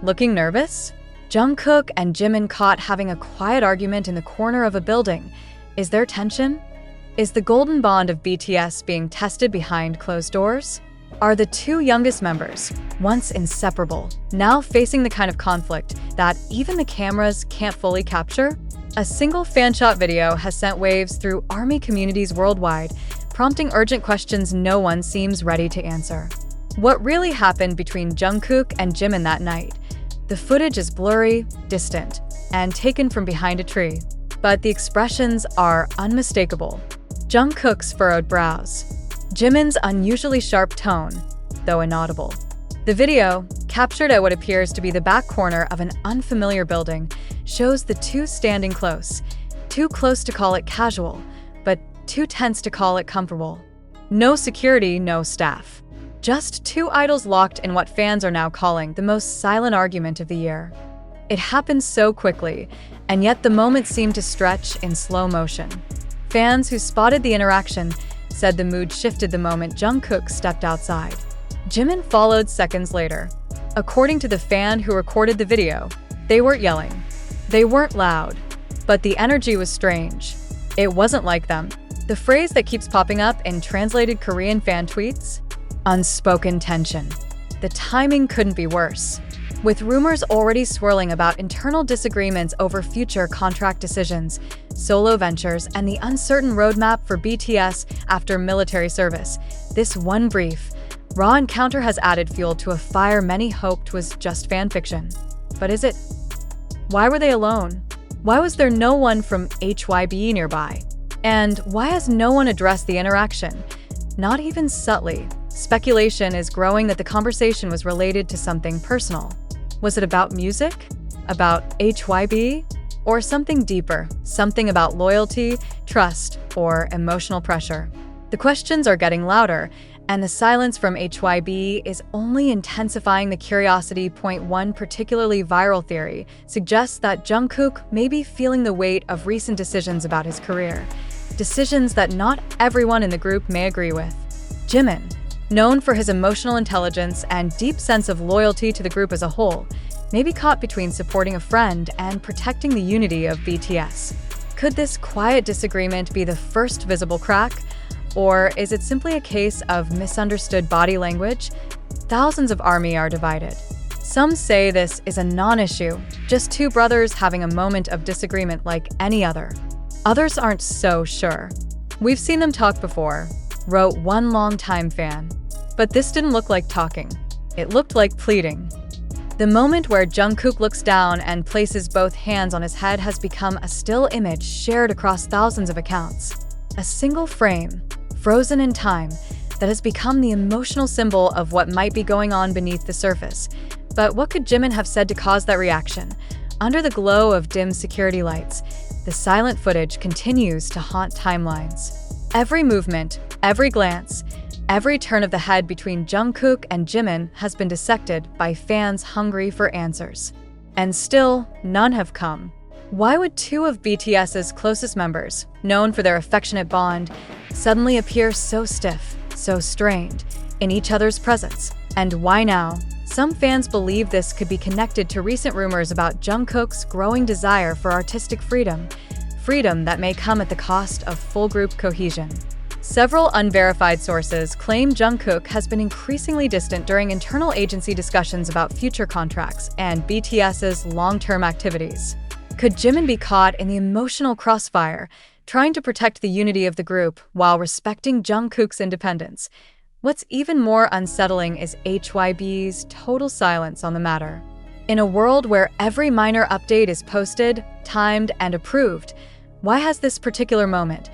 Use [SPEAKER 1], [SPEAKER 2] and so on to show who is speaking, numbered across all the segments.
[SPEAKER 1] Looking nervous? Jungkook and Jimin caught having a quiet argument in the corner of a building. Is there tension? Is the golden bond of BTS being tested behind closed doors? Are the two youngest members, once inseparable, now facing the kind of conflict that even the cameras can't fully capture? A single fanshot video has sent waves through ARMY communities worldwide, prompting urgent questions no one seems ready to answer. What really happened between Jungkook and Jimin that night? The footage is blurry, distant, and taken from behind a tree, but the expressions are unmistakable. Jungkook's furrowed brows, Jimin's unusually sharp tone, though inaudible. The video, captured at what appears to be the back corner of an unfamiliar building, shows the two standing close. Too close to call it casual, but too tense to call it comfortable. No security, no staff. Just two idols locked in what fans are now calling the most silent argument of the year. It happened so quickly, and yet the moment seemed to stretch in slow motion. Fans who spotted the interaction said the mood shifted the moment Jungkook stepped outside. Jimin followed seconds later. According to the fan who recorded the video, they weren't yelling. They weren't loud, but the energy was strange. It wasn't like them. The phrase that keeps popping up in translated Korean fan tweets? Unspoken tension. The timing couldn't be worse. With rumors already swirling about internal disagreements over future contract decisions, solo ventures, and the uncertain roadmap for BTS after military service, this one brief, raw encounter has added fuel to a fire many hoped was just fan fiction. But is it? Why were they alone? Why was there no one from HYBE nearby? And why has no one addressed the interaction? Not even subtly. Speculation is growing that the conversation was related to something personal. Was it about music? About HYBE? Or something deeper, something about loyalty, trust, or emotional pressure? The questions are getting louder, and the silence from HYBE is only intensifying the curiosity. One particularly viral theory suggests that Jungkook may be feeling the weight of recent decisions about his career, decisions that not everyone in the group may agree with. Jimin, known for his emotional intelligence and deep sense of loyalty to the group as a whole, may be caught between supporting a friend and protecting the unity of BTS. Could this quiet disagreement be the first visible crack? Or is it simply a case of misunderstood body language? Thousands of ARMY are divided. Some say this is a non-issue, just two brothers having a moment of disagreement like any other. Others aren't so sure. We've seen them talk before, wrote one longtime fan. But this didn't look like talking. It looked like pleading. The moment where Jungkook looks down and places both hands on his head has become a still image shared across thousands of accounts. A single frame, frozen in time, that has become the emotional symbol of what might be going on beneath the surface. But what could Jimin have said to cause that reaction? Under the glow of dim security lights, the silent footage continues to haunt timelines. Every movement, every glance, every turn of the head between Jungkook and Jimin has been dissected by fans hungry for answers. And still, none have come. Why would two of BTS's closest members, known for their affectionate bond, suddenly appear so stiff, so strained, in each other's presence? And why now? Some fans believe this could be connected to recent rumors about Jungkook's growing desire for artistic freedom that may come at the cost of full group cohesion. Several unverified sources claim Jungkook has been increasingly distant during internal agency discussions about future contracts and BTS's long-term activities. Could Jimin be caught in the emotional crossfire, trying to protect the unity of the group while respecting Jungkook's independence? What's even more unsettling is HYBE's total silence on the matter. In a world where every minor update is posted, timed, and approved, why has this particular moment,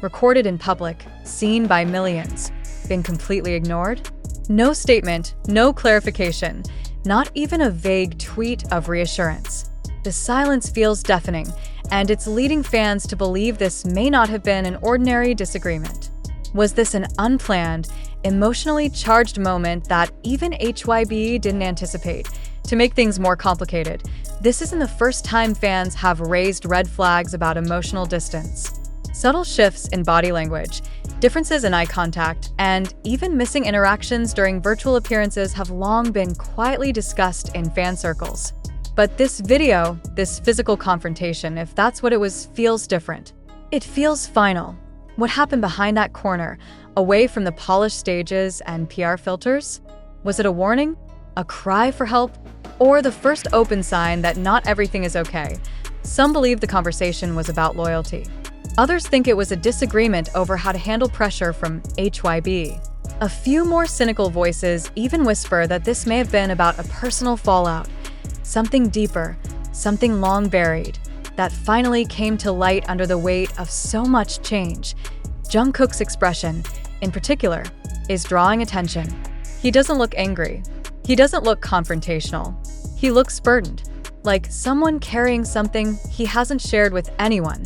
[SPEAKER 1] recorded in public, seen by millions, been completely ignored? No statement, no clarification, not even a vague tweet of reassurance. The silence feels deafening, and it's leading fans to believe this may not have been an ordinary disagreement. Was this an unplanned, emotionally charged moment that even HYBE didn't anticipate? To make things more complicated, this isn't the first time fans have raised red flags about emotional distance. Subtle shifts in body language, differences in eye contact, and even missing interactions during virtual appearances have long been quietly discussed in fan circles. But this video, this physical confrontation, if that's what it was, feels different. It feels final. What happened behind that corner, away from the polished stages and PR filters? Was it a warning? A cry for help? Or the first open sign that not everything is okay? Some believe the conversation was about loyalty. Others think it was a disagreement over how to handle pressure from HYBE. A few more cynical voices even whisper that this may have been about a personal fallout, something deeper, something long buried, that finally came to light under the weight of so much change. Jungkook's expression, in particular, is drawing attention. He doesn't look angry. He doesn't look confrontational. He looks burdened, like someone carrying something he hasn't shared with anyone,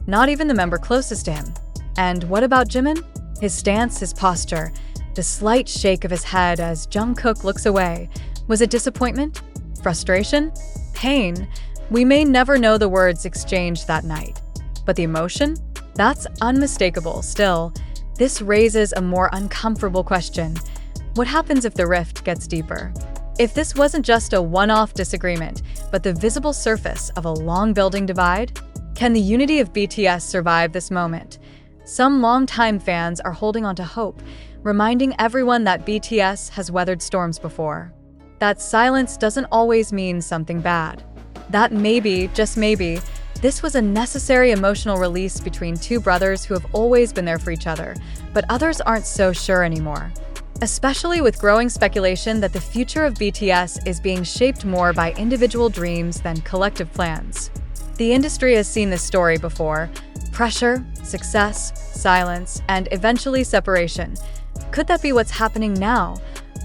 [SPEAKER 1] not even the member closest to him. And what about Jimin? His stance, his posture, the slight shake of his head as Jungkook looks away. Was it disappointment? Frustration? Pain? We may never know the words exchanged that night. But the emotion? That's unmistakable. Still, this raises a more uncomfortable question. What happens if the rift gets deeper? If this wasn't just a one-off disagreement, but the visible surface of a long-building divide? Can the unity of BTS survive this moment? Some longtime fans are holding on to hope, reminding everyone that BTS has weathered storms before. That silence doesn't always mean something bad. That maybe, just maybe, this was a necessary emotional release between two brothers who have always been there for each other, but others aren't so sure anymore. Especially with growing speculation that the future of BTS is being shaped more by individual dreams than collective plans. The industry has seen this story before: pressure, success, silence, and eventually separation. Could that be what's happening now?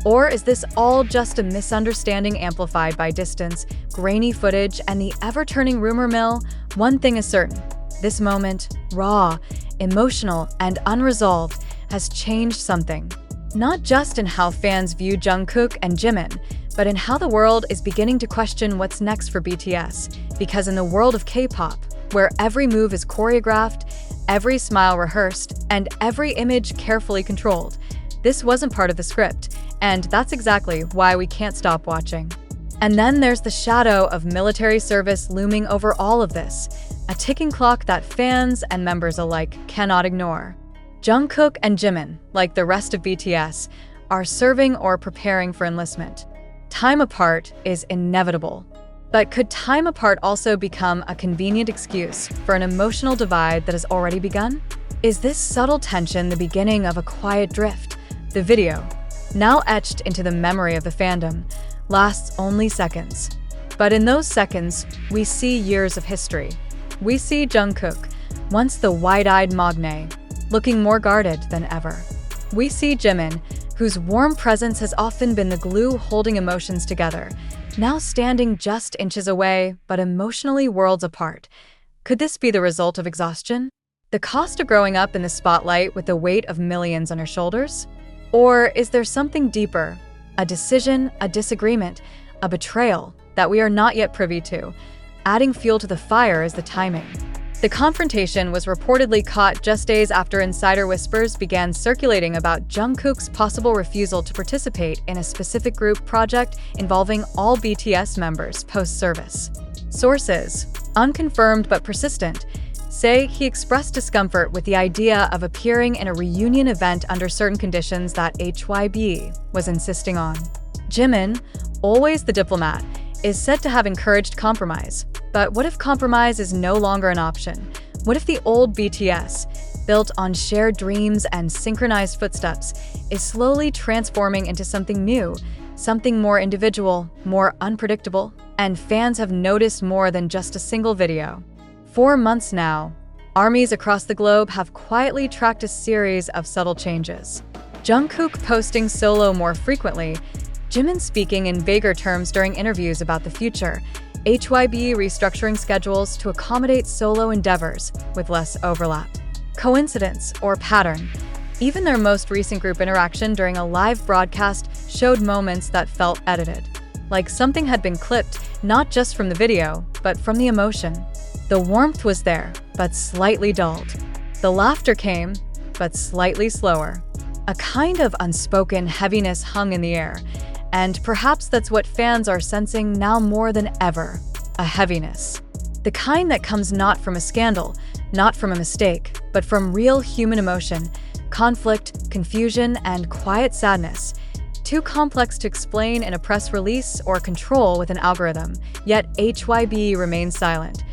[SPEAKER 1] Or is this all just a misunderstanding amplified by distance, grainy footage, and the ever-turning rumor mill? One thing is certain: this moment, raw, emotional, and unresolved, has changed something. Not just in how fans view Jungkook and Jimin, but in how the world is beginning to question what's next for BTS. Because in the world of K-pop, where every move is choreographed, every smile rehearsed, and every image carefully controlled, this wasn't part of the script, and that's exactly why we can't stop watching. And then there's the shadow of military service looming over all of this, a ticking clock that fans and members alike cannot ignore. Jungkook and Jimin, like the rest of BTS, are serving or preparing for enlistment. Time apart is inevitable. But could time apart also become a convenient excuse for an emotional divide that has already begun? Is this subtle tension the beginning of a quiet drift? The video, now etched into the memory of the fandom, lasts only seconds. But in those seconds, we see years of history. We see Jungkook, once the wide-eyed magne, looking more guarded than ever. We see Jimin, whose warm presence has often been the glue holding emotions together, now standing just inches away, but emotionally worlds apart. Could this be the result of exhaustion? The cost of growing up in the spotlight with the weight of millions on her shoulders? Or is there something deeper, a decision, a disagreement, a betrayal that we are not yet privy to? Adding fuel to the fire is the timing. The confrontation was reportedly caught just days after insider whispers began circulating about Jungkook's possible refusal to participate in a specific group project involving all BTS members post-service. Sources, unconfirmed but persistent, say he expressed discomfort with the idea of appearing in a reunion event under certain conditions that HYBE was insisting on. Jimin, always the diplomat, is said to have encouraged compromise. But what if compromise is no longer an option? What if the old BTS, built on shared dreams and synchronized footsteps, is slowly transforming into something new, something more individual, more unpredictable? And fans have noticed more than just a single video. 4 months now, armies across the globe have quietly tracked a series of subtle changes. Jungkook posting solo more frequently, Jimin speaking in vaguer terms during interviews about the future, HYBE restructuring schedules to accommodate solo endeavors with less overlap. Coincidence or pattern? Even their most recent group interaction during a live broadcast showed moments that felt edited, like something had been clipped not just from the video, but from the emotion. The warmth was there, but slightly dulled. The The laughter came, but slightly slower. A kind of unspoken heaviness hung in the air, and perhaps that's what fans are sensing now more than ever, a heaviness. The kind that comes not from a scandal, not from a mistake, but from real human emotion, conflict, confusion, and quiet sadness. Too complex to explain in a press release or control with an algorithm, yet HYBE remains silent.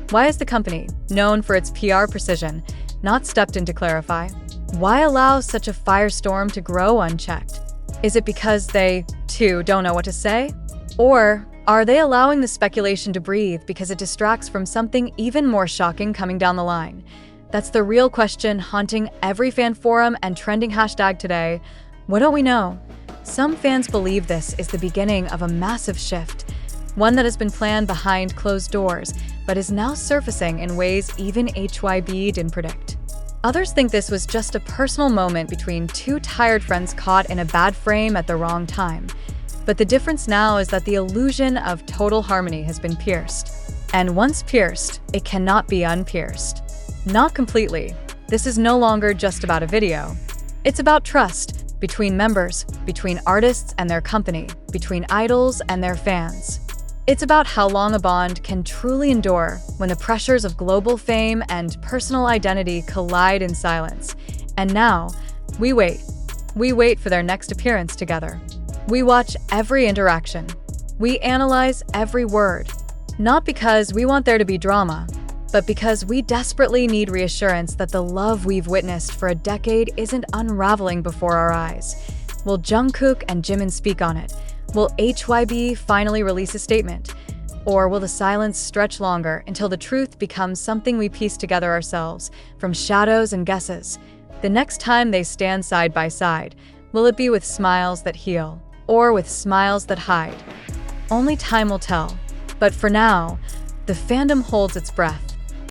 [SPEAKER 1] Why is the company, known for its PR precision, not stepped in to clarify? Why allow such a firestorm to grow unchecked? Is it because they, too, don't know what to say? Or are they allowing the speculation to breathe because it distracts from something even more shocking coming down the line? That's the real question haunting every fan forum and trending hashtag today. What don't we know? Some fans believe this is the beginning of a massive shift, one that has been planned behind closed doors, but is now surfacing in ways even HYBE didn't predict. Others think this was just a personal moment between two tired friends caught in a bad frame at the wrong time. But the difference now is that the illusion of total harmony has been pierced. And once pierced, it cannot be unpierced. Not completely. This is no longer just about a video. It's about trust between members, between artists and their company, between idols and their fans. It's about how long a bond can truly endure when the pressures of global fame and personal identity collide in silence. And now, we wait. We wait for their next appearance together. We watch every interaction. We analyze every word. Not because we want there to be drama, but because we desperately need reassurance that the love we've witnessed for a decade isn't unraveling before our eyes. Will Jungkook and Jimin speak on it? Will HYBE finally release a statement? Or will the silence stretch longer until the truth becomes something we piece together ourselves, from shadows and guesses? The next time they stand side by side, will it be with smiles that heal, or with smiles that hide? Only time will tell. But for now, the fandom holds its breath,